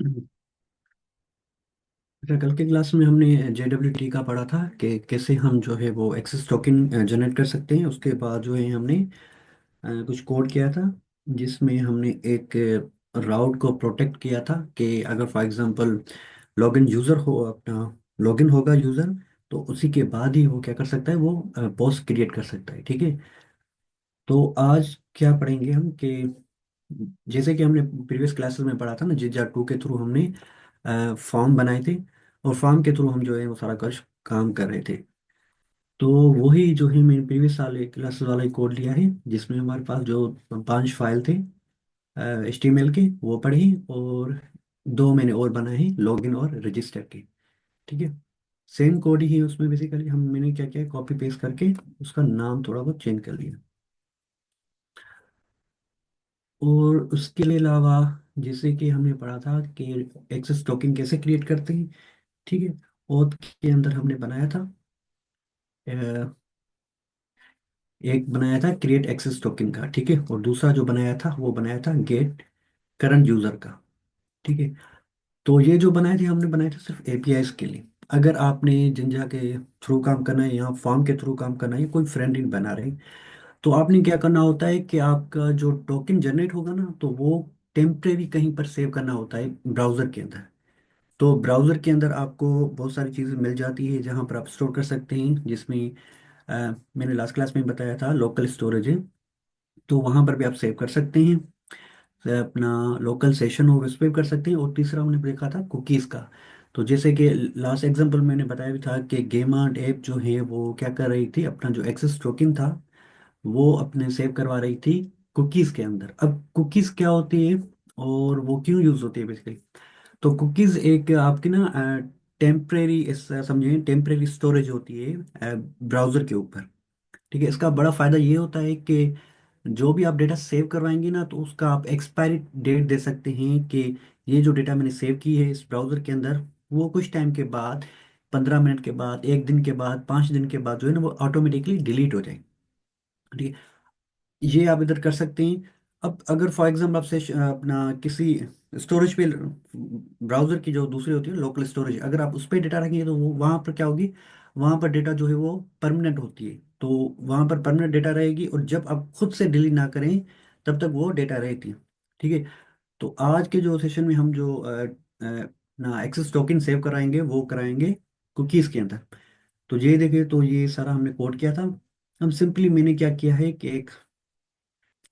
अच्छा, कल के क्लास में हमने JWT का पढ़ा था कि कैसे हम जो है वो एक्सेस टोकन जनरेट कर सकते हैं। उसके बाद जो है हमने कुछ कोड किया था जिसमें हमने एक राउट को प्रोटेक्ट किया था कि अगर फॉर एग्जांपल लॉगिन यूज़र हो अपना, लॉगिन होगा यूज़र, तो उसी के बाद ही वो क्या कर सकता है, वो पोस्ट क्रिएट कर सकता है। ठीक है। तो आज क्या पढ़ेंगे हम कि जैसे कि हमने प्रीवियस क्लासेस में पढ़ा था ना, जिजा 2 के थ्रू हमने फॉर्म बनाए थे, और फॉर्म के थ्रू हम जो है वो सारा कुछ काम कर रहे थे। तो वही जो है मैंने प्रीवियस साल एक क्लासेस वाला ही कोड लिया है, जिसमें हमारे पास जो 5 फाइल थे HTML के, वो पढ़े, और दो मैंने और बनाए हैं, लॉगिन और रजिस्टर के। ठीक है। सेम कोड ही है उसमें, बेसिकली हम मैंने क्या किया, कॉपी पेस्ट करके उसका नाम थोड़ा बहुत चेंज कर लिया। और उसके अलावा जैसे कि हमने पढ़ा था कि एक्सेस टोकन कैसे क्रिएट करते हैं। ठीक है। और के अंदर हमने बनाया था, एक बनाया था क्रिएट एक्सेस टोकन का। ठीक है। और दूसरा जो बनाया था वो बनाया था गेट करंट यूजर का। ठीक है। तो ये जो बनाए थे हमने बनाए थे सिर्फ APIs के लिए। अगर आपने जिंजा के थ्रू काम करना है या फॉर्म के थ्रू काम करना है, कोई फ्रेंड इन बना रहे हैं, तो आपने क्या करना होता है कि आपका जो टोकन जनरेट होगा ना, तो वो टेम्परेरी कहीं पर सेव करना होता है ब्राउजर के अंदर। तो ब्राउजर के अंदर आपको बहुत सारी चीज़ें मिल जाती है जहाँ पर आप स्टोर कर सकते हैं, जिसमें मैंने लास्ट क्लास में बताया था लोकल स्टोरेज है, तो वहाँ पर भी आप सेव कर सकते हैं। अपना लोकल सेशन हो उस पर कर सकते हैं। और तीसरा हमने देखा था कुकीज़ का। तो जैसे कि लास्ट एग्जांपल मैंने बताया भी था कि गेमार्ट ऐप जो है वो क्या कर रही थी, अपना जो एक्सेस टोकन था वो अपने सेव करवा रही थी कुकीज़ के अंदर। अब कुकीज़ क्या होती है और वो क्यों यूज़ होती है बेसिकली, तो कुकीज़ एक आपकी ना टेम्परेरी, इस समझिए टेम्परेरी स्टोरेज होती है ब्राउज़र के ऊपर। ठीक है। इसका बड़ा फ़ायदा ये होता है कि जो भी आप डेटा सेव करवाएंगे ना, तो उसका आप एक्सपायरी डेट दे सकते हैं कि ये जो डेटा मैंने सेव की है इस ब्राउज़र के अंदर, वो कुछ टाइम के बाद, 15 मिनट के बाद, 1 दिन के बाद, 5 दिन के बाद जो है ना, वो ऑटोमेटिकली डिलीट हो जाए। ठीक है। ये आप इधर कर सकते हैं। अब अगर फॉर एग्जाम्पल आप अपना किसी स्टोरेज पे, ब्राउजर की जो दूसरी होती है लोकल स्टोरेज, अगर आप उस पर डेटा रखेंगे तो वो वहाँ पर क्या होगी, वहाँ पर डेटा जो है वो परमानेंट होती है। तो वहाँ पर परमानेंट डेटा रहेगी, और जब आप खुद से डिलीट ना करें तब तक वो डेटा रहती है। ठीक है। तो आज के जो सेशन में हम जो ना एक्सेस टोकन सेव कराएंगे वो कराएंगे कुकीज़ के अंदर। तो ये देखिए, तो ये सारा हमने कोड किया था। हम सिंपली मैंने क्या किया है कि एक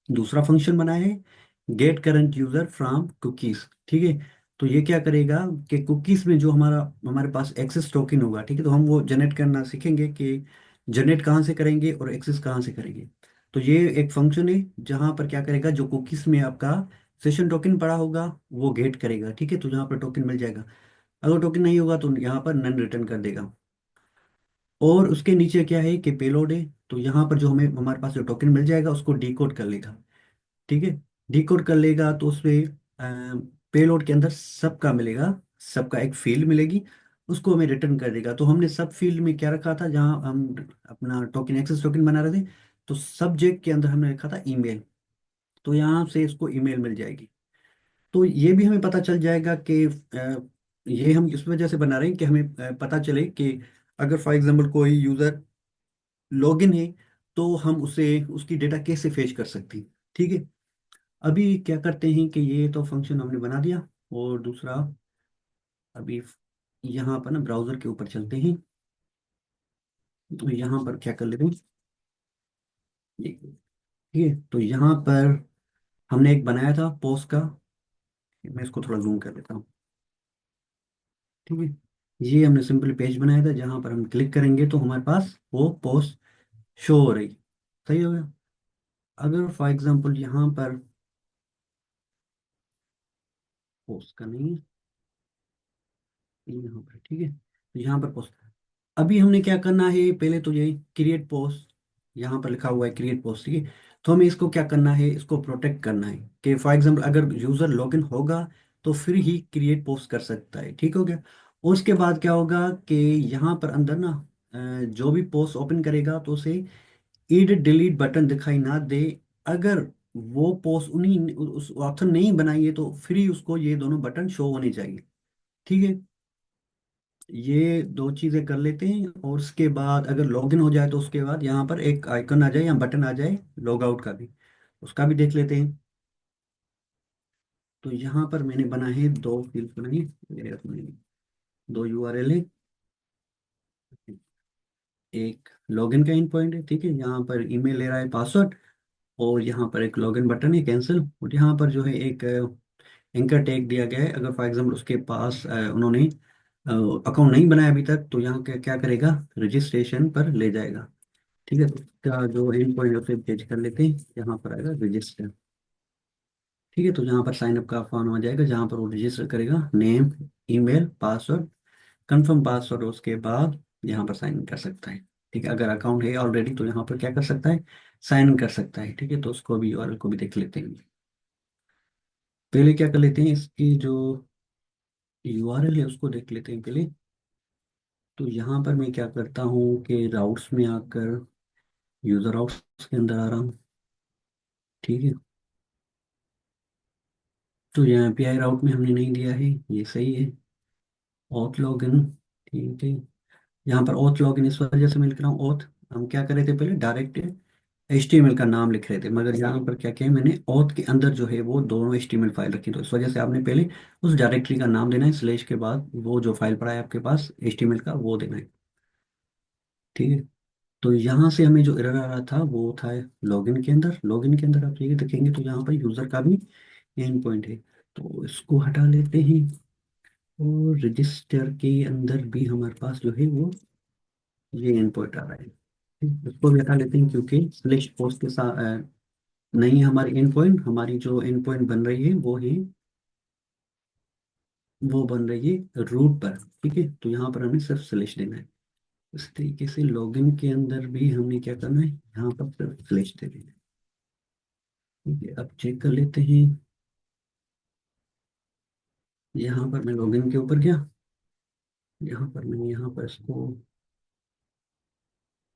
दूसरा फंक्शन बनाया है, get current user from cookies. ठीक है। तो ये क्या करेगा कि कुकीज में जो हमारे पास एक्सेस टोकन होगा, ठीक है, तो हम वो जनरेट करना सीखेंगे कि जनरेट कहाँ से करेंगे और एक्सेस कहाँ से करेंगे। तो ये एक फंक्शन है जहाँ पर क्या करेगा, जो कुकीज में आपका सेशन टोकन पड़ा होगा वो गेट करेगा। ठीक है। तो यहाँ पर टोकन मिल जाएगा, अगर टोकन नहीं होगा तो यहाँ पर नन रिटर्न कर देगा। और उसके नीचे क्या है कि पेलोड है, तो यहाँ पर जो हमें हमारे पास जो टोकन मिल जाएगा उसको डिकोड कर लेगा। ठीक है। डिकोड कर लेगा तो उसमें पेलोड के अंदर सबका मिलेगा, सबका एक फील्ड मिलेगी, उसको हमें रिटर्न कर देगा। तो हमने सब फील्ड में क्या रखा था, जहाँ हम अपना टोकन एक्सेस टोकन बना रहे थे, तो सब्जेक्ट के अंदर हमने रखा था ईमेल। तो यहाँ से इसको ईमेल मिल जाएगी। तो ये भी हमें पता चल जाएगा कि ये हम इस वजह से बना रहे हैं कि हमें पता चले कि अगर फॉर एग्जांपल कोई यूज़र लॉगिन है, तो हम उसे उसकी डेटा कैसे फेच कर सकते हैं। ठीक है। अभी क्या करते हैं कि ये तो फंक्शन हमने बना दिया, और दूसरा अभी यहाँ पर ना ब्राउजर के ऊपर चलते हैं। तो यहाँ पर क्या कर लेते हैं, ठीक है, तो यहाँ पर हमने एक बनाया था पोस्ट का। मैं इसको थोड़ा जूम कर देता हूँ। ठीक है। ये हमने सिंपल पेज बनाया था जहाँ पर हम क्लिक करेंगे तो हमारे पास वो पोस्ट शो हो रही। सही हो गया। अगर फॉर एग्जांपल यहाँ पर पोस्ट का नहीं है, यहाँ पर ठीक है, तो यहाँ पर पोस्ट, अभी हमने क्या करना है, पहले तो ये क्रिएट पोस्ट, यहाँ पर लिखा हुआ है क्रिएट पोस्ट। ठीक है। तो हमें इसको क्या करना है, इसको प्रोटेक्ट करना है कि फॉर एग्जांपल अगर यूजर लॉगिन होगा तो फिर ही क्रिएट पोस्ट कर सकता है। ठीक हो गया। और उसके बाद क्या होगा कि यहाँ पर अंदर ना जो भी पोस्ट ओपन करेगा तो उसे एडिट डिलीट बटन दिखाई ना दे। अगर वो पोस्ट उन्हीं उस ऑथर ने ही बनाई है, तो फिर ही उसको ये दोनों बटन शो होने चाहिए। ठीक है, ये दो चीजें कर लेते हैं, और उसके बाद अगर लॉगिन हो जाए तो उसके बाद यहाँ पर एक आइकन आ जाए या बटन आ जाए लॉग आउट का भी, उसका भी देख लेते हैं। तो यहाँ पर मैंने बना है दो फील्ड बनाई है मेरे अपने, दो यूआरएल है। एक लॉगिन का इन पॉइंट है, ठीक है, यहाँ पर ईमेल ले रहा है पासवर्ड, और यहाँ पर एक लॉगिन बटन है कैंसिल, और यहाँ पर जो है एक एंकर टैग दिया गया है। अगर फॉर एग्जाम्पल उसके पास उन्होंने अकाउंट नहीं बनाया अभी तक, तो यहाँ क्या क्या करेगा, रजिस्ट्रेशन पर ले जाएगा। ठीक है, तो उसका जो एंड पॉइंट है उसे पेज कर लेते हैं, यहाँ पर आएगा रजिस्टर। ठीक है, तो यहाँ पर साइन अप का फॉर्म आ जाएगा, जहाँ पर वो रजिस्टर करेगा, name, email, password, confirm password, उसके बाद यहाँ पर साइन इन कर सकता है। ठीक है, अगर अकाउंट है ऑलरेडी तो यहाँ पर क्या कर सकता है, साइन इन कर सकता है। ठीक है, तो उसको भी यूआरएल को भी देख लेते हैं। पहले क्या कर लेते हैं, इसकी जो यूआरएल है उसको देख लेते हैं पहले। तो यहाँ पर मैं क्या करता हूँ कि राउट्स में आकर यूजर राउट्स के अंदर आ रहा हूँ। ठीक है, तो यहाँ एपीआई राउट में हमने नहीं दिया है, ये सही है। ऑथ लॉगिन, ठीक है, यहाँ पर ऑथ लॉगिन इस वजह से मैं लिख रहा हूँ ऑथ। हम क्या कर रहे थे पहले, डायरेक्ट HTML का नाम लिख रहे थे, मगर यहाँ पर क्या किया मैंने, ऑथ के अंदर जो है वो दोनों HTML फाइल रखी, तो इस वजह से आपने पहले उस डायरेक्टरी का नाम देना है, स्लेश के बाद वो जो फाइल पड़ा है आपके पास HTML का वो देना है। ठीक है, तो यहाँ से हमें जो एरर आ रहा था वो था लॉगिन के अंदर। लॉगिन के अंदर आप ये देखेंगे तो यहाँ पर यूजर का भी एंड पॉइंट है, तो इसको हटा लेते हैं। और रजिस्टर के अंदर भी हमारे पास जो है वो ये एंड पॉइंट आ रहा है, इसको भी हटा लेते हैं, क्योंकि सिलेक्ट पोस्ट के साथ नहीं है हमारी एंड पॉइंट। हमारी जो एंड पॉइंट बन रही है वो बन रही है रूट पर। ठीक है, तो यहाँ पर हमें सिर्फ सिलेक्ट देना है। इस तरीके से लॉगिन के अंदर भी हमें क्या करना है, यहाँ पर सिर्फ सिलेक्ट दे देना है। ठीक है, अब चेक कर लेते हैं। यहाँ पर मैं लॉगिन के ऊपर गया, यहाँ पर मैंने यहाँ पर इसको,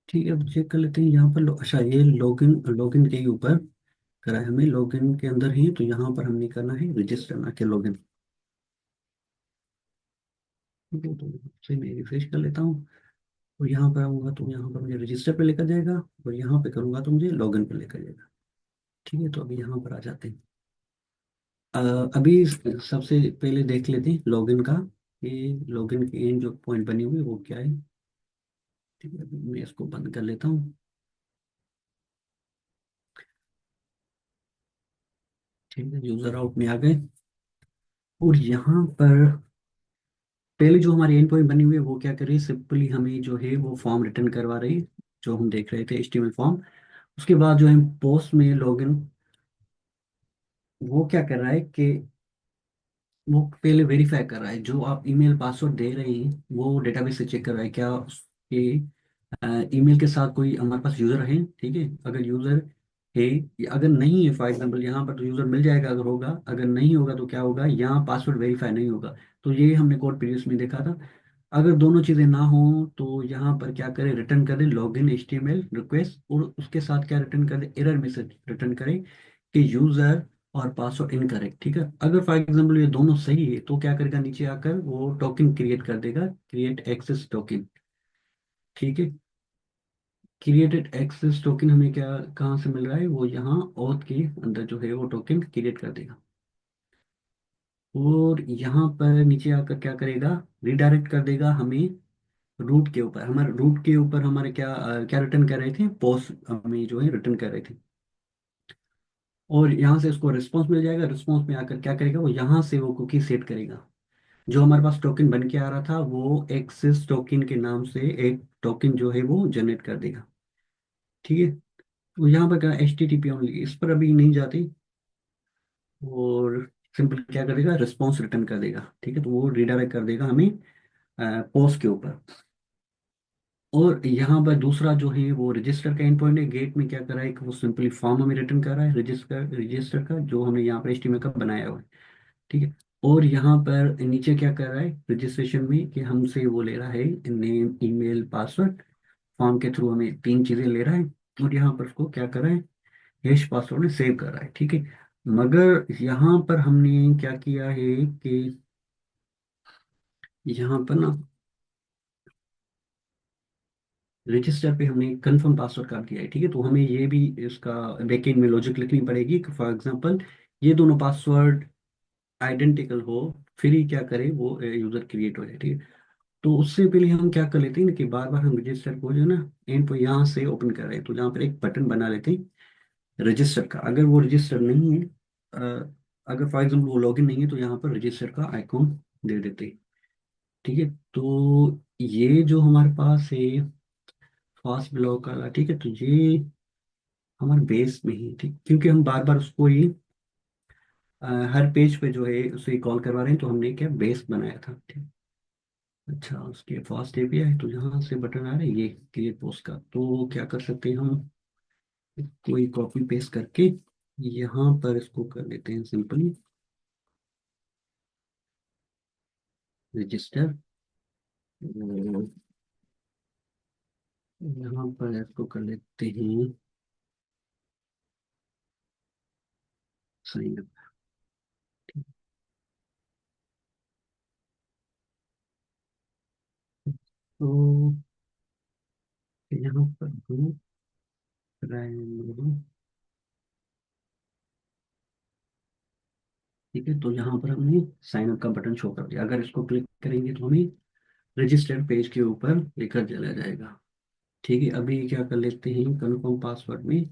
ठीक है, अब चेक कर लेते हैं। यहाँ पर अच्छा, ये लॉगिन लॉगिन के ही ऊपर करा है हमें, लॉगिन के अंदर ही, तो यहाँ पर हमने करना है रजिस्टर ना कि लॉगिन। ठीक है, तो से मैं रिफ्रेश कर लेता हूँ, और यहाँ पर आऊँगा तो यहाँ पर मुझे रजिस्टर पे लेकर जाएगा, और यहाँ पे करूँगा तो मुझे लॉगिन पे लेकर जाएगा। ठीक है, तो अभी यहाँ पर आ जाते हैं। अ, अभी सबसे पहले देख लेते हैं लॉगिन का, ये लॉगिन की एंड जो पॉइंट बनी हुई है वो क्या है। ठीक है, अभी मैं इसको बंद कर लेता हूँ। ठीक है, यूजर आउट में आ गए, और यहाँ पर पहले जो हमारी एंड पॉइंट बनी हुई है वो क्या कर रही है, सिंपली हमें जो है वो फॉर्म रिटर्न करवा रही है, जो हम देख रहे थे HTML फॉर्म। उसके बाद जो है पोस्ट में लॉगिन, वो क्या कर रहा है कि वो पहले वेरीफाई कर रहा है, जो आप ईमेल पासवर्ड दे रहे हैं वो डेटाबेस से चेक कर रहा है क्या उसके ईमेल के साथ कोई हमारे पास यूजर है। ठीक है, अगर यूजर है, या अगर नहीं है, फॉर एग्जांपल यहाँ पर तो यूजर मिल जाएगा अगर होगा, अगर नहीं होगा तो क्या होगा, यहाँ पासवर्ड वेरीफाई नहीं होगा। तो ये हमने कोड प्रीवियस में देखा था। अगर दोनों चीज़ें ना हो तो यहाँ पर क्या करें, रिटर्न करें लॉगिन HTML रिक्वेस्ट, और उसके साथ क्या रिटर्न करें, एरर मैसेज रिटर्न करें कि यूजर और पासवर्ड इनकरेक्ट। ठीक है, अगर फॉर एग्जांपल ये दोनों सही है तो क्या करेगा, नीचे आकर वो टोकन क्रिएट कर देगा, क्रिएट एक्सेस टोकन। ठीक है, क्रिएटेड एक्सेस टोकन हमें क्या, कहाँ से मिल रहा है, वो यहाँ ऑथ के अंदर जो है वो टोकन क्रिएट कर देगा। और यहाँ पर नीचे आकर क्या करेगा, रिडायरेक्ट कर देगा हमें रूट के ऊपर। हमारे रूट के ऊपर हमारे क्या क्या रिटर्न कर रहे थे, पोस्ट हमें जो है रिटर्न कर रहे थे। और यहाँ से उसको रिस्पॉन्स मिल जाएगा, रिस्पॉन्स में आकर क्या करेगा, वो यहाँ से वो कुकी सेट करेगा। जो हमारे पास टोकन बन के आ रहा था वो एक्सेस टोकन के नाम से एक टोकन जो है वो जनरेट कर देगा। ठीक है, तो यहाँ पर क्या, HTTP ओनली, इस पर अभी नहीं जाती, और सिंपल क्या करेगा, रिस्पॉन्स रिटर्न कर देगा। ठीक है, तो वो रिडायरेक्ट कर देगा हमें पोस्ट के ऊपर। और यहाँ पर दूसरा जो है वो रजिस्टर का एंड पॉइंट है, गेट में क्या कर रहा है कि वो सिंपली फॉर्म हमें रिटर्न कर रहा है, रजिस्टर रजिस्टर का जो हमने यहाँ पर HTML का बनाया हुआ है। ठीक है, और यहाँ पर नीचे क्या कर रहा है रजिस्ट्रेशन में, कि हमसे वो ले रहा है नेम, ईमेल, पासवर्ड, फॉर्म के थ्रू हमें तीन चीज़ें ले रहा है। और यहाँ पर उसको क्या कर रहा है, हैश पासवर्ड में सेव कर रहा है, ठीक है। मगर यहाँ पर हमने क्या किया है कि यहाँ पर ना रजिस्टर पे हमने कंफर्म पासवर्ड कर दिया है, ठीक है। तो हमें ये भी इसका बैकएंड में लॉजिक लिखनी पड़ेगी कि फॉर एग्जांपल ये दोनों पासवर्ड आइडेंटिकल हो, फिर ही क्या करे वो यूजर क्रिएट हो जाए, ठीक है। तो उससे पहले हम क्या कर लेते हैं ना कि बार बार हम रजिस्टर को जो है ना एंड पर यहाँ से ओपन कर रहे हैं, तो यहाँ पर एक बटन बना लेते हैं रजिस्टर का। अगर वो रजिस्टर नहीं है, अगर फॉर एग्जाम्पल वो लॉगिन नहीं है, तो यहाँ पर रजिस्टर का आइकॉन दे देते हैं, ठीक है। तो ये जो हमारे पास है फास्ट ब्लॉक वाला, ठीक है, तो ये हमारे बेस में ही, ठीक, क्योंकि हम बार बार उसको ही हर पेज पे जो है उसे कॉल करवा रहे हैं, तो हमने क्या बेस बनाया था, ठीक। अच्छा, उसके फास्ट एपीआई तो यहाँ से बटन आ रहा है ये क्रिएट पोस्ट का, तो क्या कर सकते हैं हम, कोई कॉपी पेस्ट करके यहाँ पर इसको कर लेते हैं सिंपली रजिस्टर। यहाँ पर इसको कर लेते हैं साइन अप। तो यहाँ पर हम प्राइमरी, ठीक है, तो यहाँ पर हमने साइन अप का बटन शो कर दिया। अगर इसको क्लिक करेंगे तो हमें रजिस्टर्ड पेज के ऊपर लेकर चला जाएगा, ठीक है। अभी क्या कर लेते हैं कन्फर्म पासवर्ड में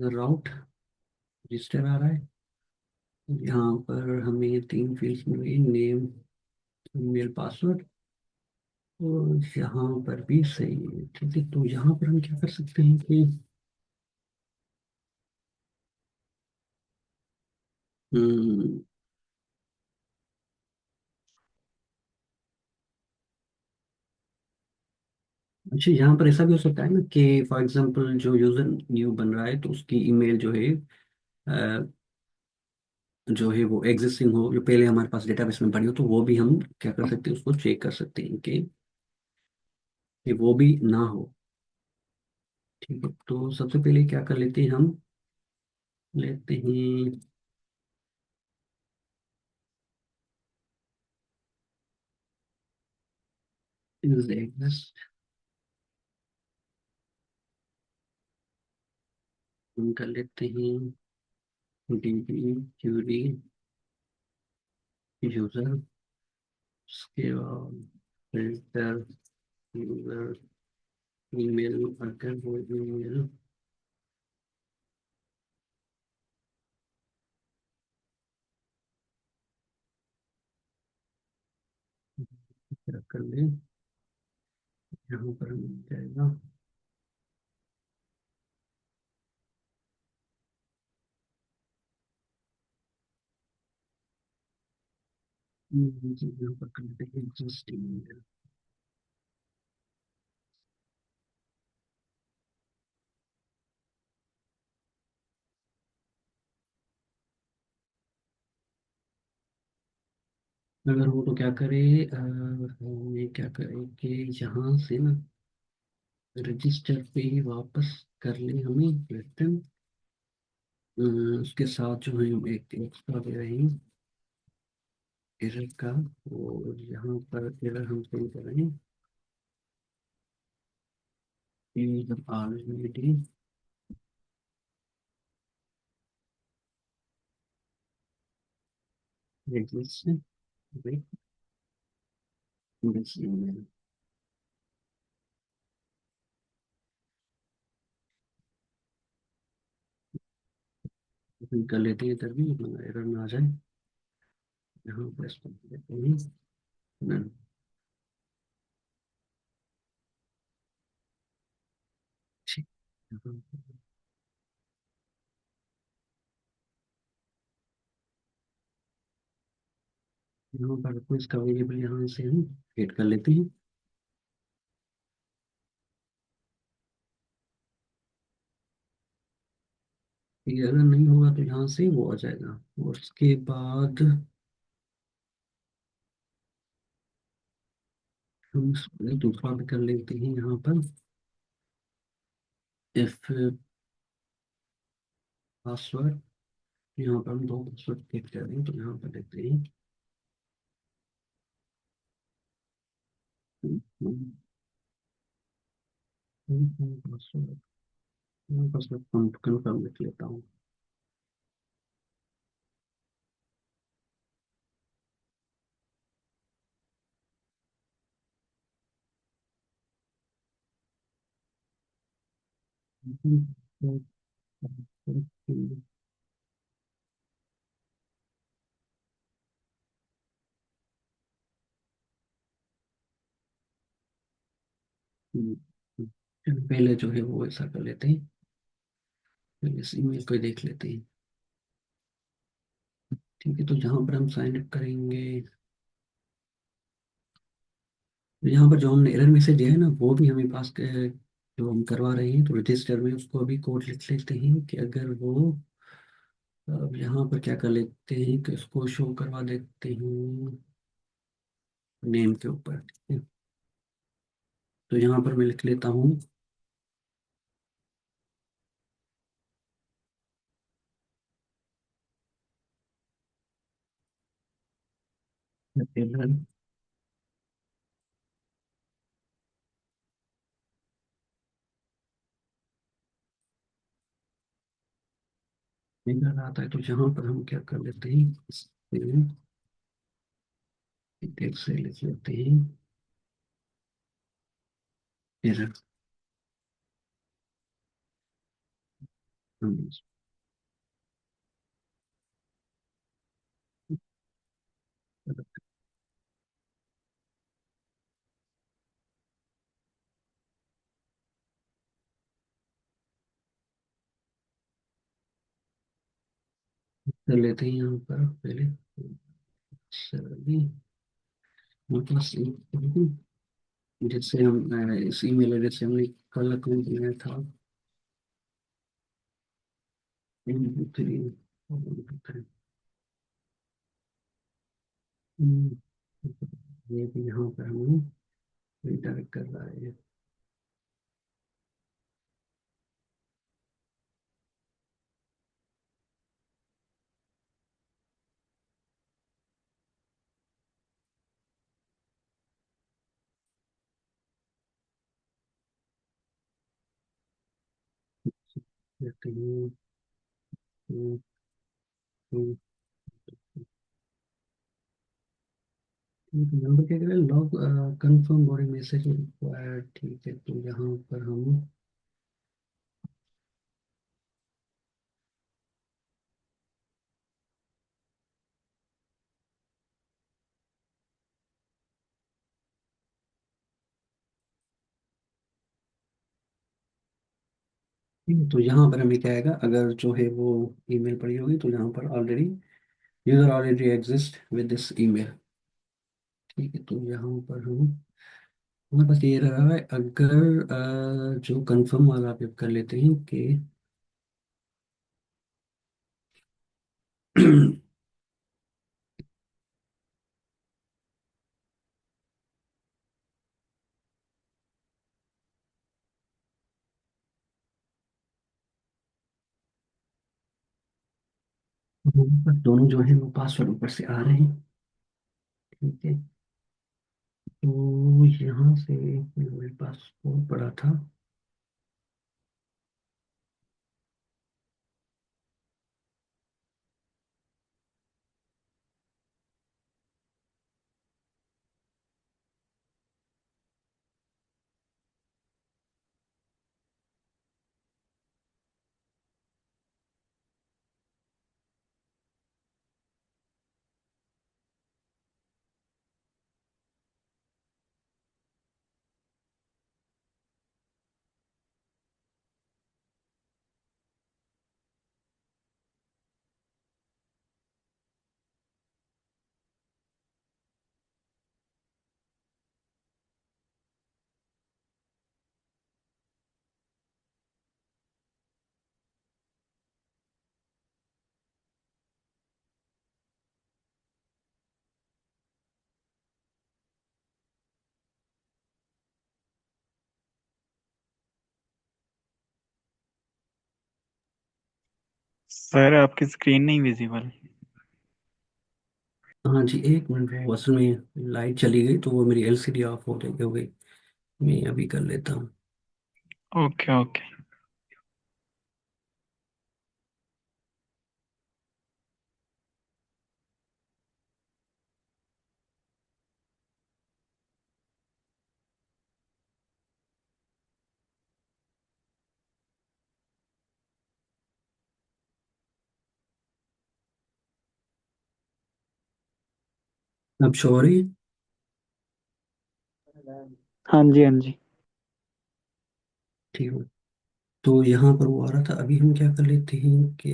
राउट रजिस्टर आ रहा है, यहाँ पर हमें तीन फील्ड्स मिल गई, नेम, ईमेल, पासवर्ड, और यहाँ पर भी सही है, ठीक है। तो यहाँ पर हम क्या कर सकते हैं कि हम्म, अच्छा, यहाँ पर ऐसा भी हो सकता है ना कि फॉर एग्जांपल जो यूजर न्यू बन रहा है तो उसकी ईमेल जो है जो है वो एग्जिस्टिंग हो, जो पहले हमारे पास डेटाबेस में पड़ी हो, तो वो भी हम क्या कर सकते हैं उसको चेक कर सकते हैं कि वो भी ना हो, ठीक है। तो सबसे पहले क्या कर लेते हैं हम, लेते हैं एग्जिस्ट, हम कर लेते हैं डीबी क्यूरी यूजर, उसके बाद फिल्टर यूजर ईमेल, अगर वो ईमेल क्या कर ले, यहाँ पर मिल जाएगा। यहाँ पर कर लेते हैं एग्जिस्टिंग, अगर हो तो क्या करे, ये क्या करे कि यहाँ से ना रजिस्टर पे ही वापस कर ले हमें रिटर्न, उसके साथ जो है हम एक एक्स्ट्रा दे रहे हैं एरर का, और यहाँ पर एरर हम सेंड कर रहे हैं already exist with this email. कर लेते हैं इधर भी एरर ना आ जाए, यहाँ पर इसको देते हैं none। ठीक, यहाँ पर आपको इसका वेरिएबल यहाँ से हम एड कर लेते हैं, ये अगर नहीं होगा तो यहाँ से वो आ जाएगा, और उसके बाद हम दूसरा भी कर लेते हैं यहाँ पर, इफ पासवर्ड, यहाँ पर हम दो पासवर्ड देख रहे हैं तो यहाँ पर देखते हैं। पासवर्ड, पासवर्ड कन्फर्म लिख लेता हूँ। पहले जो है वो ऐसा कर लेते हैं, पहले इस ईमेल को ही देख लेते हैं। ठीक है, तो यहाँ पर हम साइन अप करेंगे। तो यहाँ पर जो हमने एरर मैसेज दिया है ना, वो भी हमें पास जो हम करवा रहे हैं, तो रजिस्टर में उसको अभी कोड लिख लेते हैं कि अगर वो, अब यहाँ पर क्या कर लेते हैं कि इसको शो करवा देते हैं नेम के ऊपर। ठीक है, तो यहाँ पर मैं लिख लेता हूँ एरर, एरर आता है तो यहाँ पर हम क्या कर लेते हैं, देख से लिख लेते हैं एरर। हम कर लेते हैं यहाँ पर पहले सर्वी, मतलब जिससे हम इस ईमेल एड्रेस से हमने कल अकाउंट बनाया था। 3, ये भी यहाँ पर हमें रिडायरेक्ट कर रहा है। देखते हैं, हम्म, हम्म, नंबर क्या करें, log confirm body message required. ठीक है, तो यहाँ पर हम, ठीक है, तो यहाँ पर हमें क्या आएगा, अगर जो है वो ईमेल पड़ी होगी तो यहाँ पर already user already exist with this email. ठीक है, तो यहाँ पर हम, हमारे पास ये रहा है, अगर जो कंफर्म वाला आप कर लेते हैं कि बस दोनों जो है वो पासवर्ड ऊपर से आ रहे हैं। ठीक है, तो यहाँ से मेरे पास वो पड़ा था। सर आपकी स्क्रीन नहीं विजिबल। हाँ जी, एक मिनट, वो असल में लाइट चली गई तो वो मेरी एलसीडी ऑफ हो गई। मैं अभी कर लेता हूँ। Okay okay. अब शो हो रही है? हाँ जी हाँ जी। ठीक है। तो यहाँ पर वो आ रहा था, अभी हम क्या कर लेते हैं कि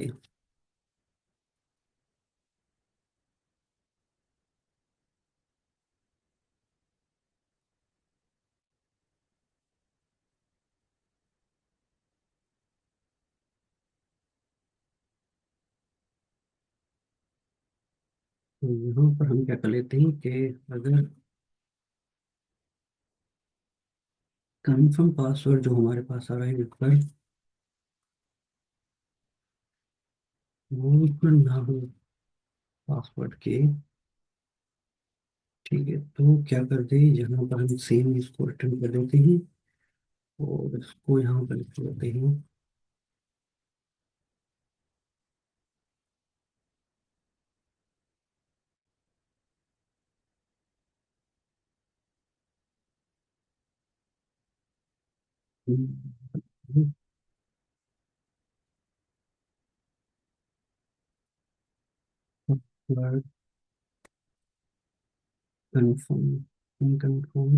यहाँ पर हम क्या कर लेते हैं कि अगर कंफर्म पासवर्ड जो हमारे पास आ रहा है ऊपर, वो ऊपर ना हो पासवर्ड के, ठीक है, तो क्या करते हैं, यहाँ पर हम सेम इसको रिटर्न कर देते हैं और इसको यहाँ पर लिख देते हैं। Confirm confirm.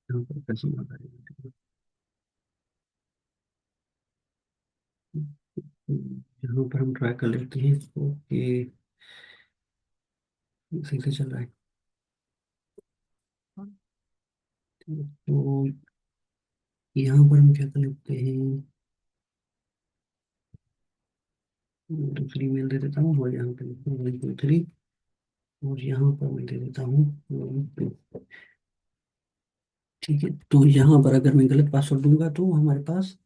यहाँ पर कैसे लगा देंगे? यहाँ पर हम ट्राई कर लेते हैं इसको कि सही से चल रहा है। तो यहाँ पर हम क्या कर लेते हैं, दूसरी मेल दे देता हूँ और यहाँ पे लिखता हूँ 1 2 3, और यहाँ पर मैं दे देता हूँ 1 2। ठीक है, तो यहाँ पर अगर मैं गलत पासवर्ड दूंगा तो हमारे पास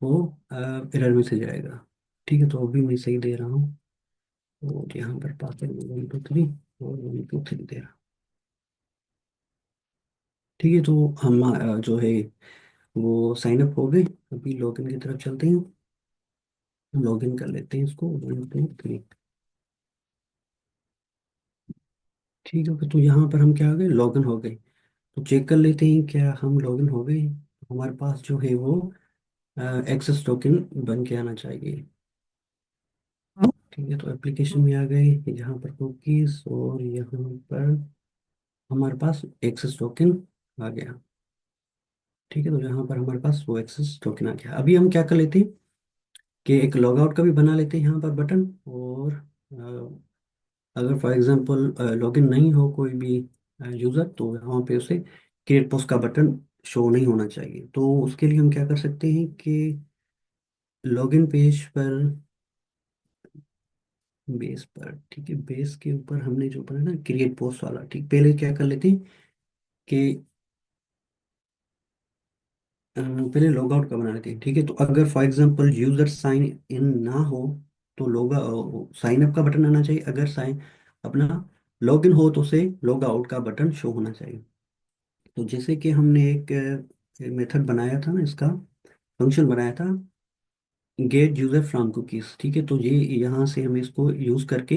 वो एरर मैसेज आएगा। ठीक है, तो अभी मैं सही दे रहा हूँ, और यहाँ पर पासवर्ड 1 2 3 और 1 2 3 दे रहा हूँ। ठीक है, तो हम जो है वो साइन अप हो गए। अभी लॉगिन की तरफ चलते हैं, लॉगिन कर लेते हैं इसको 1 2 3। ठीक है, तो यहाँ पर हम क्या हो गए, लॉगिन हो गए। तो चेक कर लेते हैं क्या हम लॉगिन हो गए। हमारे पास जो है वो एक्सेस टोकन बन के आना चाहिए। ठीक है, तो एप्लीकेशन में आ गए, यहाँ पर कुकीज, और यहाँ पर हमारे पास एक्सेस टोकन आ गया। ठीक है, तो यहाँ पर हमारे पास वो एक्सेस टोकन आ गया। अभी हम क्या कर लेते हैं कि एक लॉग आउट का भी बना लेते हैं यहाँ पर बटन। और अगर फॉर एग्जांपल लॉगिन नहीं हो कोई भी यूज़र, तो यहाँ पे उसे क्रिएट पोस्ट का बटन शो नहीं होना चाहिए। तो उसके लिए हम क्या कर सकते हैं कि लॉगिन पेज पर, बेस पर, ठीक है, बेस के ऊपर हमने जो पढ़ा ना क्रिएट पोस्ट वाला, ठीक, पहले क्या कर लेते हैं कि पहले लॉग आउट का बना लेते हैं। ठीक है, तो अगर for example user sign in ना हो तो लॉग साइन अप का बटन आना चाहिए। अगर साइन अपना लॉग इन हो तो उसे लॉग आउट का बटन शो होना चाहिए। तो जैसे कि हमने एक मेथड बनाया था ना, इसका फंक्शन बनाया था, गेट यूजर फ्रॉम कुकीज। ठीक है, तो ये यहाँ से हम इसको यूज करके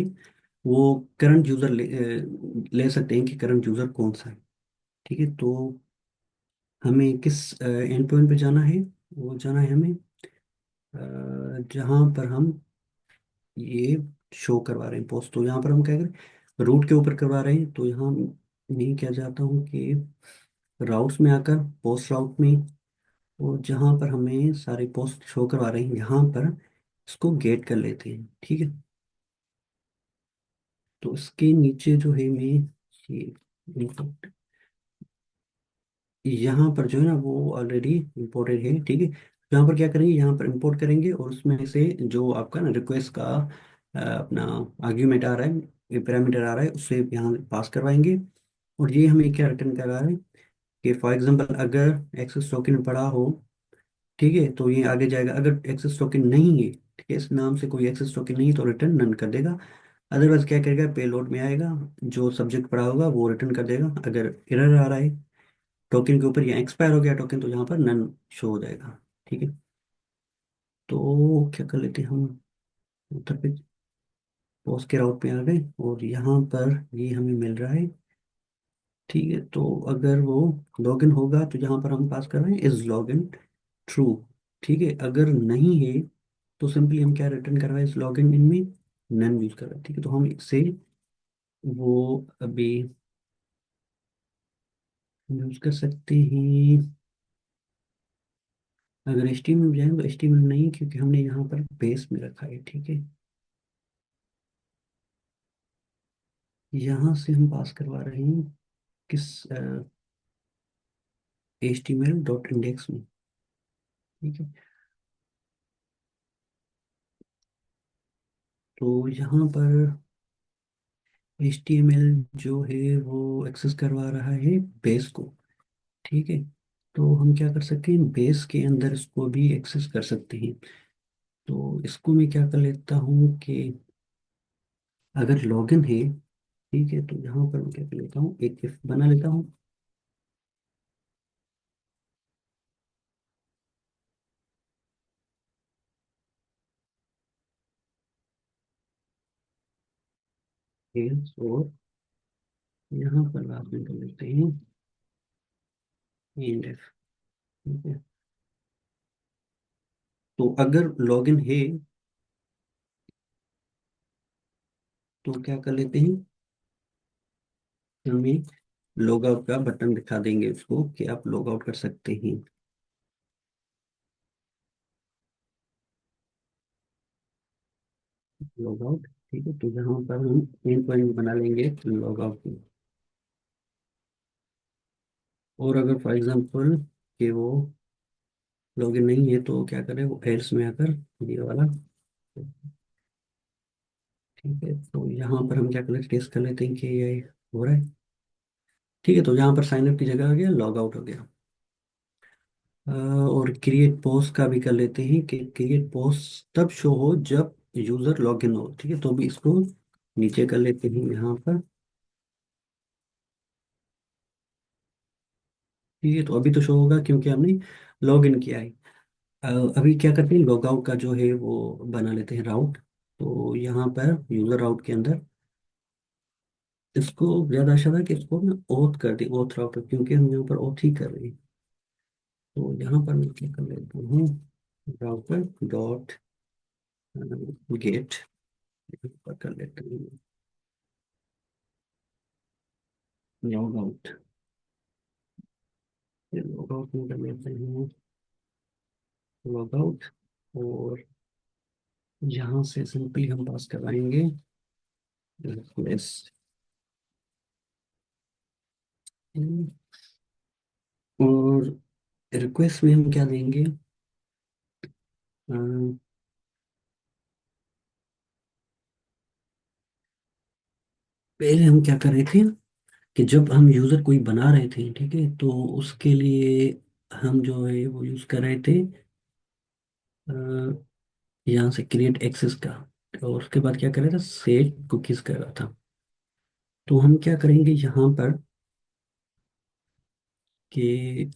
वो करंट यूजर ले सकते हैं कि करंट यूजर कौन सा है। ठीक है, तो हमें किस एंड पॉइंट पे जाना है, वो जाना है हमें जहाँ पर हम ये शो करवा रहे हैं पोस्ट। तो यहाँ पर हम क्या करें, रूट के ऊपर करवा रहे हैं, तो यहाँ मैं क्या चाहता हूँ कि राउट्स में आकर पोस्ट राउट में, और जहाँ पर हमें सारे पोस्ट शो करवा रहे हैं यहाँ पर इसको गेट कर लेते हैं। ठीक है, तो इसके नीचे जो है मैं ये input, यहाँ पर जो है ना वो ऑलरेडी इंपोर्टेड है। ठीक है, यहाँ पर क्या करेंगे, यहाँ पर इंपोर्ट करेंगे और उसमें से जो आपका ना रिक्वेस्ट का अपना आर्ग्यूमेंट आ रहा है, ये पैरामीटर आ रहा है, उससे यहाँ पास करवाएंगे। और ये हमें क्या रिटर्न कर रहा है कि फॉर एग्जांपल अगर एक्सेस टोकन पड़ा हो, ठीक है, तो ये आगे जाएगा। अगर एक्सेस टोकन नहीं है, ठीक है, इस नाम से कोई एक्सेस टोकन नहीं है, तो रिटर्न नन कर देगा। अदरवाइज क्या करेगा, पेलोड में आएगा, जो सब्जेक्ट पड़ा होगा वो रिटर्न कर देगा। अगर एरर आ रहा है टोकन के ऊपर या एक्सपायर हो गया टोकन, तो यहाँ पर नन शो हो जाएगा। ठीक है, तो क्या कर लेते हैं हम, उत्तर पे पोस्ट के राउट पे आ गए और यहाँ पर ये हमें मिल रहा है। ठीक है, तो अगर वो लॉगिन होगा तो यहाँ पर हम पास कर रहे हैं इज लॉगिन ट्रू। ठीक है, अगर नहीं है तो सिंपली हम क्या रिटर्न कर रहे हैं, इस लॉगिन इन में नन यूज कर रहे हैं। ठीक है, तो हम इससे वो अभी यूज कर सकते हैं। अगर HTML में जाए तो HTML नहीं, क्योंकि हमने यहाँ पर बेस में रखा है। ठीक है, यहाँ से हम पास करवा रहे हैं किस HTML.index में। ठीक है, तो यहाँ पर HTML जो है वो एक्सेस करवा रहा है बेस को। ठीक है, तो हम क्या कर सकते हैं, बेस के अंदर इसको भी एक्सेस कर सकते हैं। तो इसको मैं क्या कर लेता हूँ कि अगर लॉगिन है, ठीक है, तो यहाँ पर मैं क्या कर लेता हूँ, एक इफ बना लेता हूँ। एल्स, और यहाँ पर बाद में कर लेते हैं एंड इफ। ठीक है, तो अगर लॉगिन है तो क्या कर लेते हैं, हमें लॉग आउट का बटन दिखा देंगे उसको कि आप लॉग आउट कर सकते हैं। लॉग आउट, ठीक है, तो यहाँ पर हम मेन पॉइंट बना लेंगे लॉग आउट। और अगर फॉर एग्जांपल कि वो लॉगिन नहीं है तो क्या करें, वो एल्स में आकर ये वाला। ठीक है, तो यहाँ पर हम क्या कर लेते, टेस्ट कर लेते हैं कि ये हो रहा है। ठीक है, तो यहाँ पर साइन अप की जगह आ गया, लॉग आउट हो गया। और क्रिएट पोस्ट का भी कर लेते हैं कि क्रिएट पोस्ट तब शो हो जब यूजर लॉगिन हो। ठीक है, तो भी इसको नीचे कर लेते हैं यहाँ पर। ठीक है, तो अभी तो शो होगा क्योंकि हमने लॉग इन किया है। अ, अभी क्या करते हैं, लॉग आउट का जो है वो बना लेते हैं राउट। तो यहाँ पर यूजर राउट के अंदर इसको ज्यादा अच्छा था कि इसको ना ओथ कर दें, ओथ राउटर, क्योंकि हम यहाँ पर ओथ ही कर रहे हैं। तो यहाँ पर मैं क्या कर लेता हूँ, राउटर डॉट गेट पर कर लेते हैं लॉग आउट। लॉग आउट में कर लेते हैं लॉग आउट, और यहाँ से सिंपली हम पास करवाएंगे रिक्वेस्ट। और रिक्वेस्ट में हम क्या देंगे, अ, पहले हम क्या कर रहे थे कि जब हम यूजर कोई बना रहे थे, ठीक है, तो उसके लिए हम जो है वो यूज कर रहे थे अ, यहाँ से क्रिएट एक्सेस का। और उसके बाद क्या कर रहा था, सेट कुकीज कर रहा था। तो हम क्या करेंगे यहाँ पर कि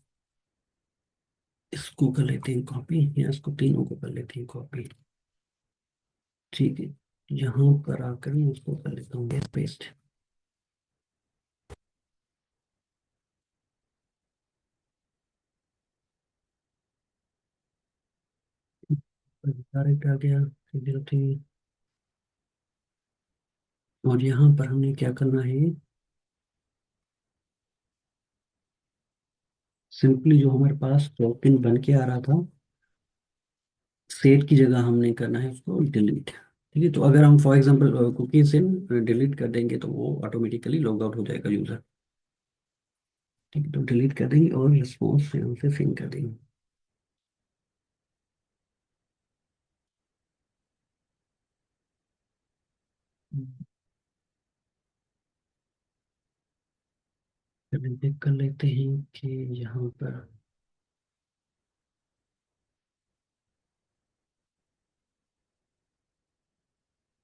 इसको कर लेते हैं कॉपी, या इसको तीनों को कर लेते हैं कॉपी। ठीक है, यहाँ पर आकर मैं इसको कर लेता हूँ पेस्ट। डायरेक्ट आ गया सीधे थी। और यहाँ पर हमने क्या करना है, सिंपली जो हमारे पास टोकन बन के आ रहा था, सेट की जगह हमने करना है उसको डिलीट। ठीक है, तो अगर हम फॉर एग्जांपल कुकी से डिलीट कर देंगे तो वो ऑटोमेटिकली लॉग आउट हो जाएगा यूजर। ठीक है, तो डिलीट कर देंगे और रिस्पॉन्स यहाँ से सिंक कर देंगे। चलिए चेक कर लेते हैं कि यहाँ पर,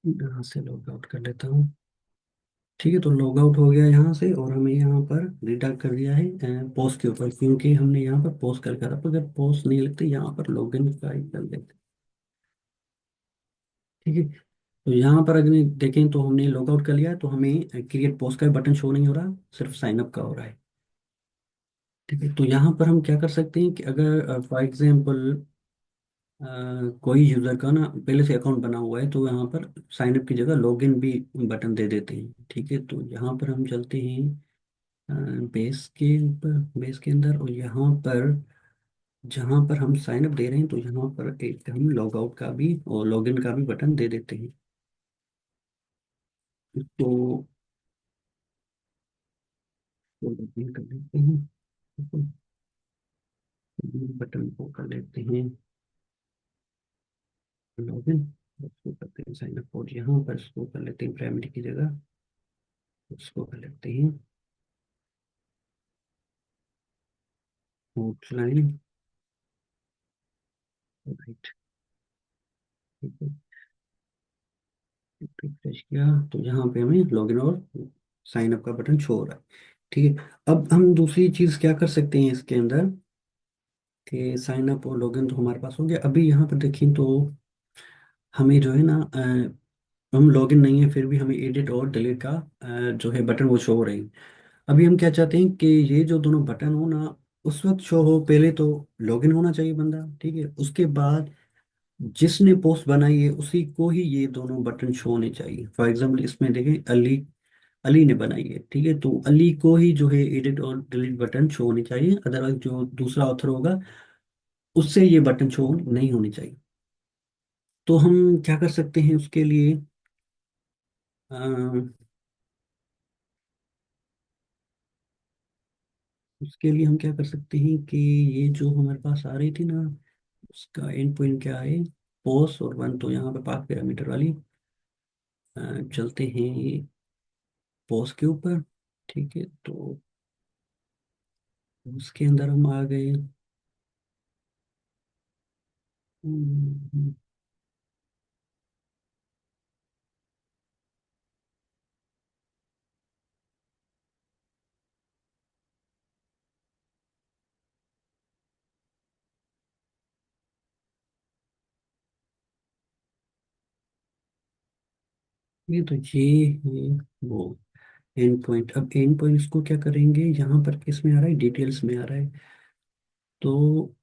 यहाँ से लॉग आउट कर लेता हूँ। ठीक है, तो लॉग आउट हो गया यहाँ से, और हमें यहाँ पर रिडायरेक्ट कर दिया है पोस्ट के ऊपर, क्योंकि हमने यहाँ पर पोस्ट कर रखा था। तो अगर पोस्ट नहीं लगते, यहाँ पर लॉगिन का ही कर देते। ठीक है, तो यहाँ पर अगर देखें तो हमने लॉग आउट कर लिया है, तो हमें क्रिएट पोस्ट का बटन शो नहीं हो रहा, सिर्फ साइन अप का हो रहा है। ठीक है, तो यहाँ पर हम क्या कर सकते हैं कि अगर फॉर एग्जांपल कोई यूज़र का ना पहले से अकाउंट बना हुआ है, तो यहाँ पर साइन अप की जगह लॉगिन भी बटन दे देते हैं। ठीक है, तो यहाँ पर हम चलते हैं बेस के ऊपर, बेस के अंदर, और यहाँ पर जहाँ पर हम साइन अप दे रहे हैं, तो यहाँ पर एक हम लॉग आउट का भी और लॉगिन का भी बटन दे देते हैं। तो लॉगिन कर लेते हैं, बटन को कर लेते हैं लॉगिन, उसको करते हैं साइन अप, और यहाँ पर इसको कर लेते हैं प्राइमरी की जगह, उसको कर लेते हैं आउटलाइन। राइट, ठीक है, रिफ्रेश किया, तो यहाँ पे हमें लॉगिन और साइन अप का बटन शो हो रहा है। ठीक है, अब हम दूसरी चीज क्या कर सकते हैं इसके अंदर, कि साइन अप और लॉगिन तो हमारे पास हो गया। अभी यहाँ पर देखें तो हमें जो है ना हम लॉगिन नहीं है, फिर भी हमें एडिट और डिलीट का जो है बटन वो शो हो रही है। अभी हम क्या चाहते हैं कि ये जो दोनों बटन हो ना, उस वक्त शो हो, पहले तो लॉगिन होना चाहिए बंदा, ठीक है, उसके बाद जिसने पोस्ट बनाई है उसी को ही ये दोनों बटन शो होने चाहिए। फॉर एग्जाम्पल इसमें देखें, अली, अली ने बनाई है, ठीक है, तो अली को ही जो है एडिट और डिलीट बटन शो होने चाहिए, अदरवाइज जो दूसरा ऑथर होगा उससे ये बटन शो नहीं होने चाहिए। तो हम क्या कर सकते हैं उसके लिए, अ, उसके लिए हम क्या कर सकते हैं कि ये जो हमारे पास आ रही थी ना, उसका एंड पॉइंट क्या है, पोस्ट और वन, तो यहाँ पे पाथ पैरामीटर वाली चलते हैं पोस्ट के ऊपर। ठीक है, तो उसके अंदर हम आ गए। हम्म, ये तो ये है वो एंड पॉइंट। अब एंड पॉइंट इसको क्या करेंगे, यहाँ पर किस में आ रहा है, डिटेल्स में आ रहा है। तो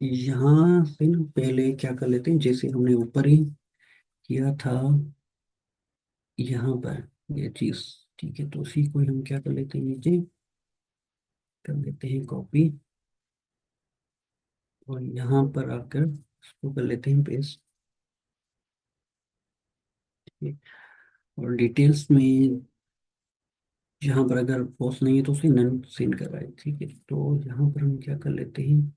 यहाँ से ना पहले क्या कर लेते हैं, जैसे हमने ऊपर ही किया था यहाँ पर ये चीज। ठीक है, तो उसी को ही हम क्या कर लेते हैं, नीचे कर लेते हैं कॉपी, और यहाँ पर आकर इसको कर लेते हैं पेस्ट। और डिटेल्स में यहाँ पर अगर पोस्ट नहीं है तो उसे नन सेंड कर रहा है। ठीक है, तो यहाँ पर हम क्या कर लेते हैं,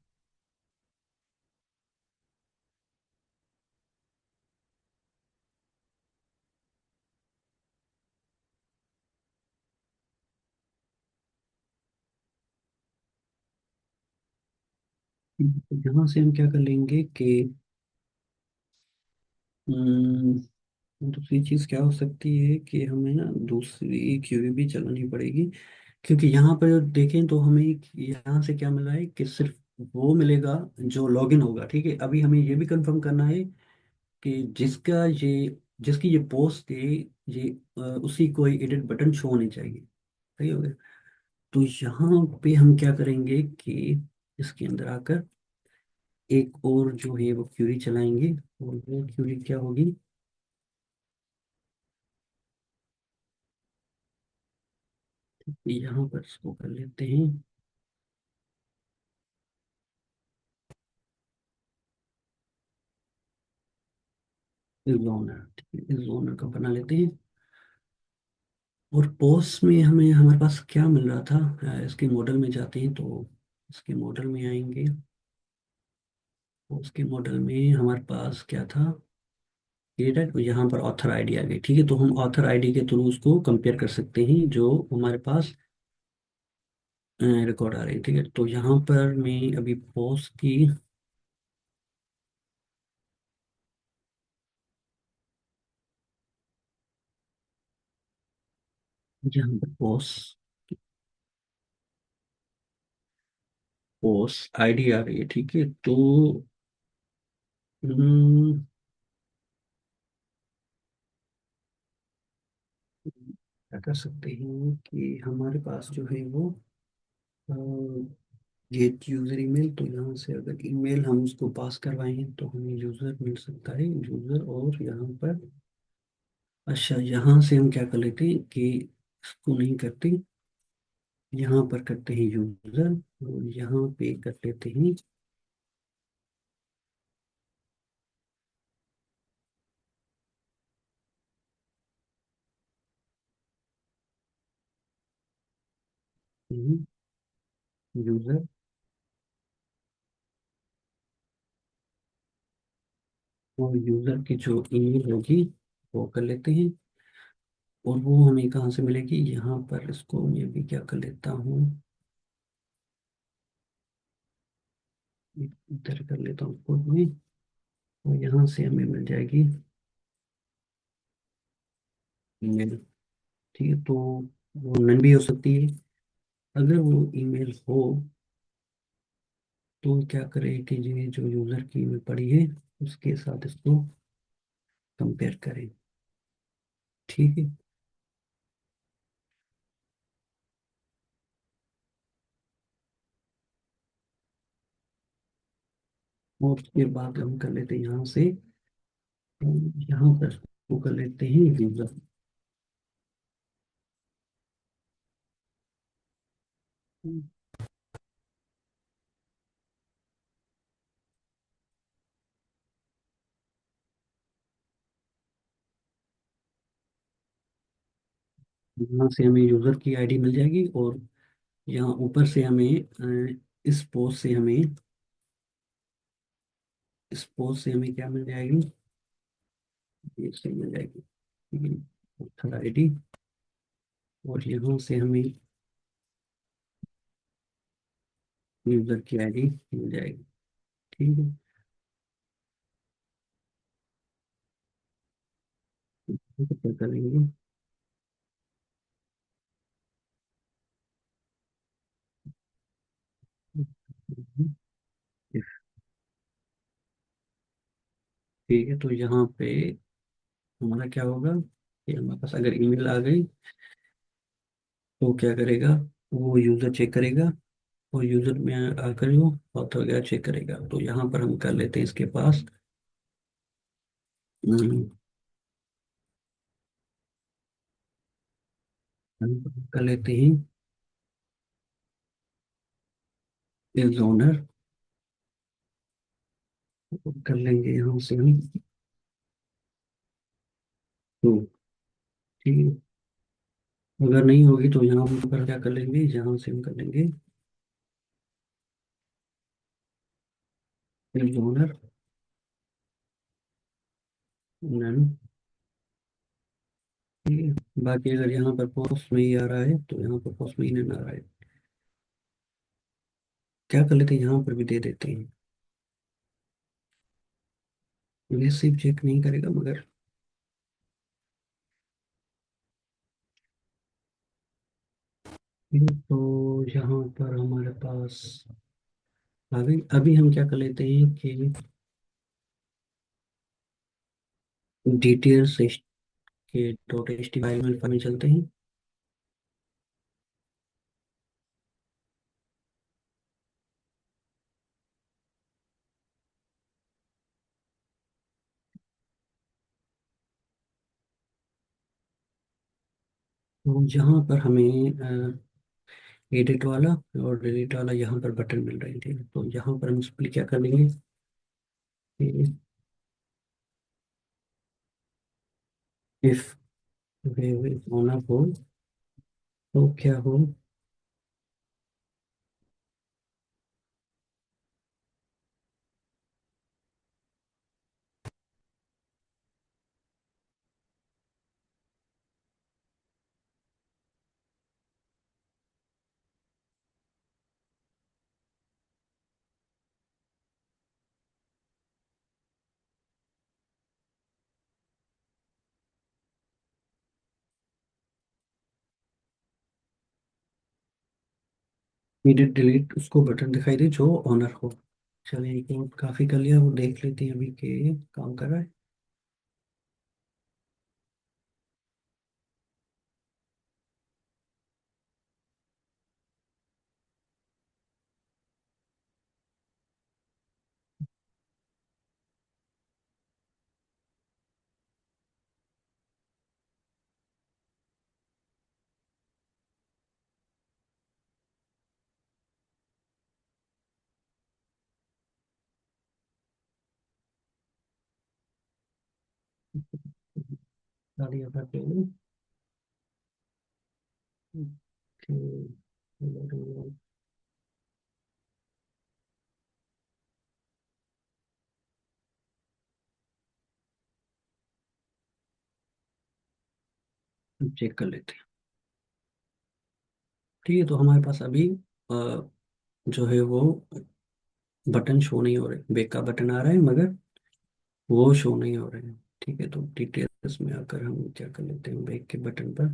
यहाँ से हम क्या कर लेंगे कि दूसरी चीज क्या हो सकती है कि हमें ना दूसरी क्यूरी भी चलानी पड़ेगी, क्योंकि यहाँ पर जो देखें तो हमें यहाँ से क्या मिल रहा है कि सिर्फ वो मिलेगा जो लॉगिन होगा। ठीक है, अभी हमें ये भी कंफर्म करना है कि जिसकी ये पोस्ट है, ये उसी को एडिट बटन शो होने चाहिए। सही हो गया, तो यहाँ पे हम क्या करेंगे कि इसके अंदर आकर एक और जो है वो क्यूरी चलाएंगे, और वो क्यूरी क्या होगी, यहाँ पर इसको कर लेते हैं जोनर। ठीक है, जोनर का बना लेते हैं। और पोस्ट में हमें हमारे पास क्या मिल रहा था, इसके मॉडल में जाते हैं तो इसके मॉडल में आएंगे। उसके मॉडल में हमारे पास क्या था, क्रिएटेड, यहाँ पर ऑथर आईडी आ गई। ठीक है, तो हम ऑथर आईडी के थ्रू उसको कंपेयर कर सकते हैं जो हमारे पास रिकॉर्ड आ रही है। ठीक है, तो यहाँ पर मैं अभी पोस्ट की, यहाँ पर पोस्ट पोस्ट आईडी आ रही है। ठीक है, तो हम्म, क्या कर सकते हैं कि हमारे पास जो है वो गेट यूजर ईमेल, तो यहाँ से अगर ईमेल हम उसको पास करवाएंगे तो हमें यूजर मिल सकता है, यूजर। और यहाँ पर अच्छा, यहाँ से हम क्या कर लेते हैं कि इसको नहीं करते, यहाँ पर करते हैं यूजर, और यहाँ पे कर लेते हैं यूजर। और यूजर की जो ईमेल होगी वो कर लेते हैं, और वो हमें कहाँ से मिलेगी, यहाँ पर इसको मैं भी क्या कर लेता हूँ, इधर कर लेता हूँ खुद में, और यहाँ से हमें मिल जाएगी ईमेल। ठीक है, तो वो नन भी हो सकती है। अगर वो ईमेल हो तो क्या करें कि ये जो यूजर की ईमेल पड़ी है उसके साथ इसको कंपेयर करें। ठीक है, और उसके बाद हम कर लेते हैं यहाँ से, यहाँ पर वो कर लेते हैं यूजर। यहाँ से हमें यूजर की आईडी मिल जाएगी, और यहाँ ऊपर से हमें इस पोस्ट से हमें, इस पोस्ट से हमें क्या मिल जाएगी, ये से मिल जाएगी। ठीक है, ऑथर आईडी, और यहाँ से हमें यूजर की आईडी मिल जाएगी। ठीक है, तो क्या करेंगे, ठीक है, तो यहाँ पे हमारा क्या होगा कि हमारे पास अगर ईमेल आ गई तो क्या करेगा, वो यूजर चेक करेगा, और यूजर में आकर वो ऑथर वगैरह चेक करेगा। तो यहाँ पर हम कर लेते हैं इसके पास, हम कर लेते हैं इस ओनर, कर लेंगे यहाँ से हम तो। ठीक है, अगर नहीं होगी तो यहाँ पर क्या कर लेंगे, यहाँ से हम कर लेंगे इस ओनर नन। ठीक है, बाकी अगर यहाँ पर पोस्ट में ही आ रहा है तो यहाँ पर पोस्ट में ही नन आ रहा है, क्या कर लेते हैं यहाँ पर भी दे देते हैं। ये सिर्फ चेक नहीं करेगा मगर, तो यहाँ पर हमारे पास अभी अभी हम क्या कर लेते हैं कि डिटेल्स के डॉट एच टी फाइल में चलते हैं। तो यहाँ पर हमें एडिट वाला और डिलीट वाला यहाँ पर बटन मिल रहे थे, तो यहाँ पर हम सिंपली क्या कर लेंगे इफ वेव इज ऑन हो तो क्या हो, इमीडिएट डिलीट उसको बटन दिखाई दे जो ऑनर हो। चलिए कोड काफी कर लिया, वो देख लेते हैं अभी के काम कर रहा है। गाड़ी यहाँ पे चेक कर लेते हैं। ठीक है, तो हमारे पास अभी जो है वो बटन शो नहीं हो रहे, बेक का बटन आ रहा है मगर वो शो नहीं हो रहे हैं। ठीक है, तो डिटेल्स में आकर हम क्या कर लेते हैं, बेक के बटन पर।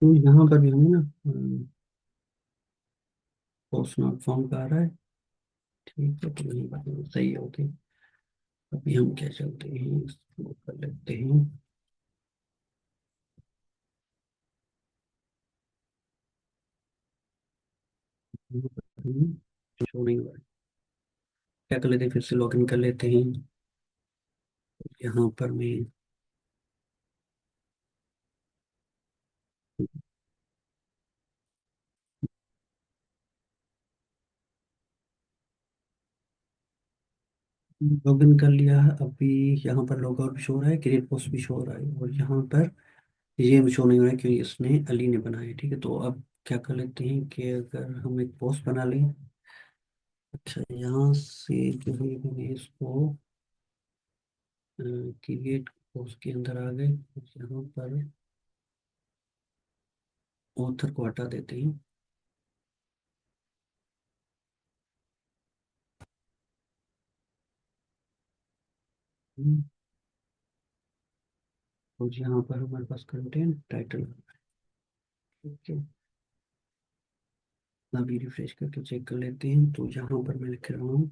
तो यहाँ पर भी हमें ना पोस्ट नॉट फॉर्म का आ रहा है। ठीक है, तो यही बात सही होती। अभी हम क्या चलते हैं, इसको कर लेते हैं। शो नहीं हो रहा है, क्या कर लेते हैं, फिर से लॉगिन कर लेते हैं। यहाँ पर मैं लॉगिन कर लिया है। अभी यहाँ पर लॉग आउट भी शो हो रहा है, क्रिएट पोस्ट भी शो हो रहा है, और यहाँ पर ये भी शो नहीं हो रहा है क्योंकि इसने अली ने बनाया है। ठीक है, तो अब क्या कर लेते हैं कि अगर हम एक पोस्ट बना लें। अच्छा, यहाँ से जो है मैंने इसको क्रिएट पोस्ट के अंदर आ गए, यहाँ पर ऑथर को हटा देते हैं। हम्म, और यहाँ पर हमारे पास कंटेंट टाइटल। ठीक है, अभी रिफ्रेश करके चेक कर लेते हैं, तो यहाँ पर मैं लिख रहा हूँ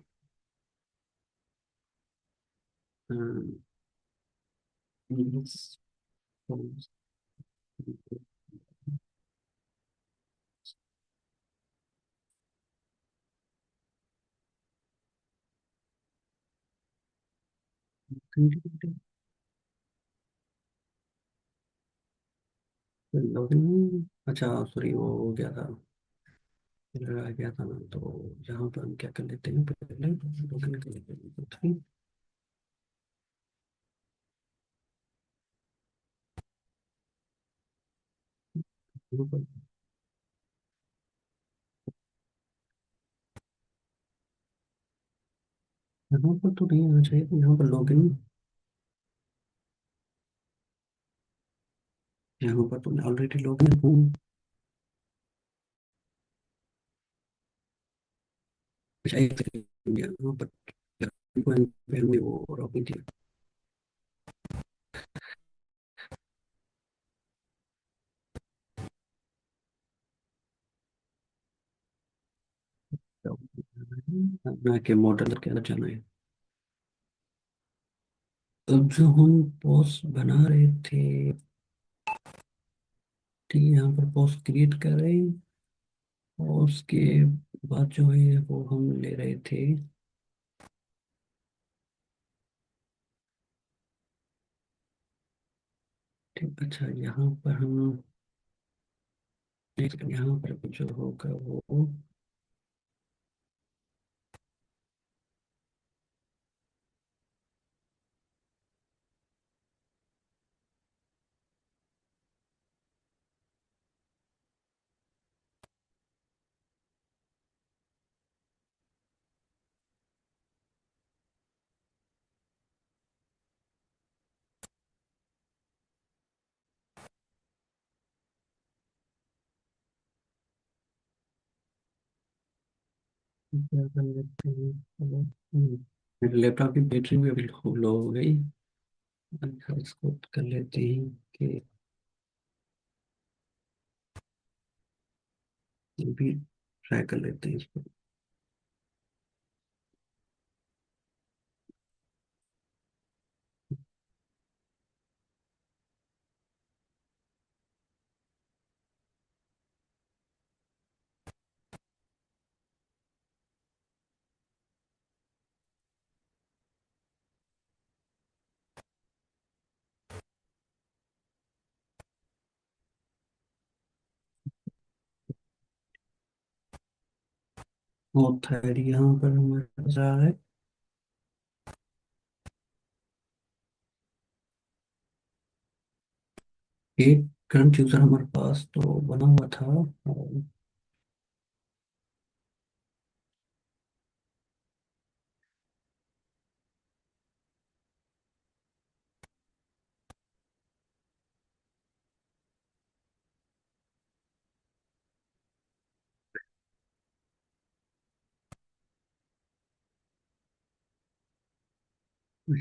लॉगिन। अच्छा सॉरी, वो हो गया था, एरर आ गया था ना, तो यहाँ पर हम क्या कर लेते हैं, पहले लॉगिन कर लेते हैं। तो ठीक, यहाँ पर यहाँ पर तो नहीं आना चाहिए, तो यहाँ पर लॉगिन, यहाँ पर तो मैं ऑलरेडी लॉगिन हूँ। अच्छा एक सेकंड, यहाँ पर पहले वो लॉगिन थी। ना के मॉडल के अंदर जाना है। अब जो हम पोस्ट बना रहे थे, ठीक है, यहाँ पर पोस्ट क्रिएट कर रहे हैं, और उसके बाद जो है वो हम ले रहे थे। ठीक, अच्छा यहाँ पर हम एक सेकंड, यहाँ पर जो होगा वो क्या कर लेते हैं। चलो, मेरे लैपटॉप की बैटरी भी अभी लो हो गई। अच्छा, इसको कर लेते हैं कि ये भी ट्राई कर लेते हैं इसको। और थर्ड यहाँ पर हमारे पास रहा है, एक करंट यूजर हमारे पास तो बना हुआ था। और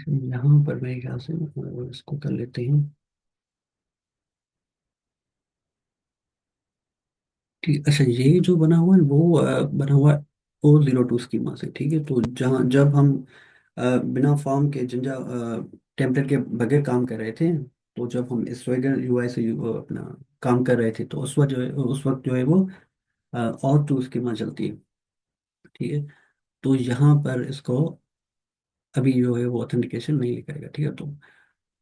यहाँ पर मेरे ख्याल से इसको कर लेते हैं। ठीक, अच्छा ये जो बना हुआ है वो बना हुआ है O02 स्कीमा से। ठीक है, तो जहाँ जब हम बिना फॉर्म के जिंजा टेम्पलेट के बगैर काम कर रहे थे, तो जब हम स्वेगर यूआई से अपना काम कर रहे थे, तो उस वक्त जो है वो और टू स्कीमा चलती है। ठीक है, तो यहाँ पर इसको अभी जो है वो ऑथेंटिकेशन नहीं लिखाएगा। ठीक है, तो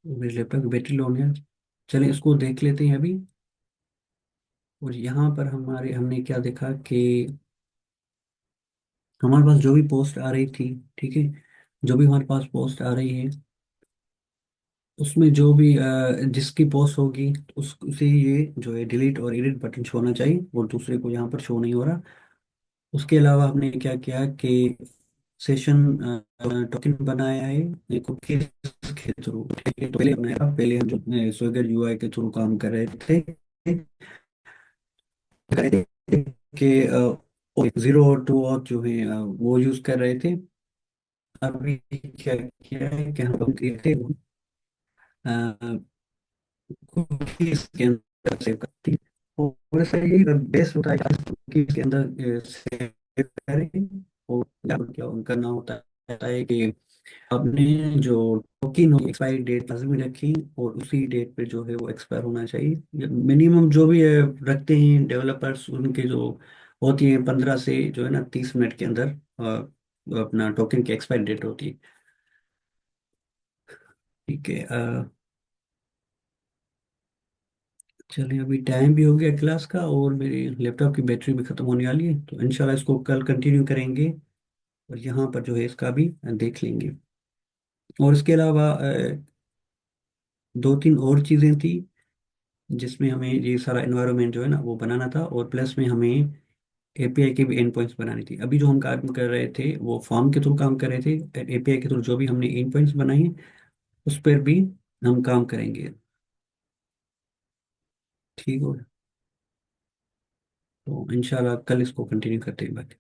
मेरे लैपटॉप की बैटरी लो है। चलिए इसको देख लेते हैं अभी। और यहाँ पर हमने क्या देखा कि हमारे पास जो भी पोस्ट आ रही थी, ठीक है, जो भी हमारे पास पोस्ट आ रही है, उसमें जो भी जिसकी पोस्ट होगी उसे ये जो है डिलीट और एडिट बटन शो होना चाहिए, और दूसरे को यहाँ पर शो नहीं हो रहा। उसके अलावा हमने क्या किया कि सेशन टोकन बनाया है कुकीज के थ्रू। ठीक है, तो पहले बनाया था, पहले हम जो स्विगर यूआई के थ्रू काम कर रहे थे कि 0 और 2 और जो है वो यूज कर रहे थे। अभी क्या किया है कि हम लोग ये थे कुकीज के अंदर सेव करती है। और ऐसा ये बेस्ट होता है कि कुकीज के अंदर सेव करें। और क्या करना होता है कि आपने जो टोकन हो एक्सपायरी डेट लाजमी रखी, और उसी डेट पे जो है वो एक्सपायर होना चाहिए। मिनिमम जो भी है रखते हैं डेवलपर्स, उनके जो होती है 15 से जो है ना 30 मिनट के अंदर अपना टोकन की एक्सपायरी डेट होती है। ठीक है, चलिए अभी टाइम भी हो गया क्लास का, और मेरी लैपटॉप की बैटरी भी खत्म होने वाली है, तो इंशाल्लाह इसको कल कंटिन्यू करेंगे। और यहाँ पर जो है इसका भी देख लेंगे। और इसके अलावा दो तीन और चीज़ें थी जिसमें हमें ये सारा एनवायरनमेंट जो है ना वो बनाना था, और प्लस में हमें एपीआई के भी एंड पॉइंट्स बनानी थी। अभी जो हम काम कर रहे थे वो फॉर्म के थ्रू काम कर रहे थे, एपीआई के थ्रू जो भी हमने एंड पॉइंट्स बनाए हैं उस पर भी हम काम करेंगे। ठीक हो, तो इंशाल्लाह कल इसको कंटिन्यू करते हैं बाकी।